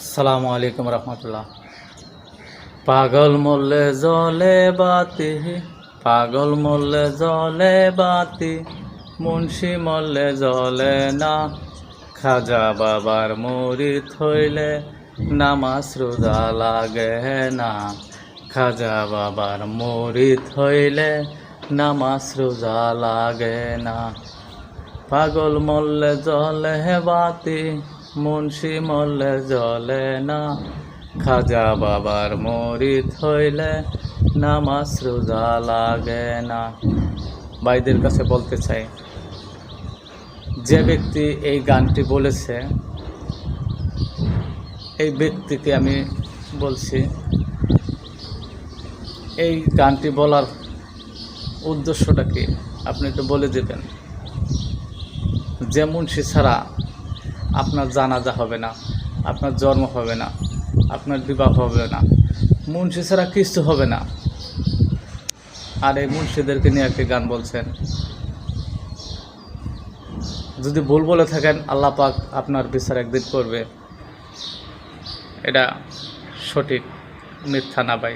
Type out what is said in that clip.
আসসালামু আলাইকুম রহমতুল্লাহ। পাগল মরলে জলে বাতি, পাগল মরলে জলে বাতি, মুন্সি মরলে জলে না। খাজা বাবার মুরিদ হইলে নামাজ রোজা লাগে না। খাজা বাবার মুরিদ হইলে নামাজ রোজা লাগে না। পাগল মরলে জলে বাতি, মুন্সি মরলে জলে না। খাজা বাবার মুরিদ হইলে নামাজ রোজা লাগে না। ভাইদের কাছে বলতে চাই, যে ব্যক্তি এই গানটি বলেছে এই ব্যক্তিকে আমি বলছি, এই গানটি বলার উদ্দেশ্যটা কি আপনি একটু বলে দেবেন। যে মুন্সি ছাড়া আপনার জানাজা হবে না, আপনার জন্ম হবে না, আপনার বিবাহ হবে না, মুন্সি ছাড়া কিছু হবে না। আর এই মুন্সিদেরকে নিয়ে একটি গান বলছেন। যদি ভুল বলে থাকেন, আল্লাহ পাক আপনার বিচার একদিন করবে। এটা সঠিক, মিথ্যা না ভাই।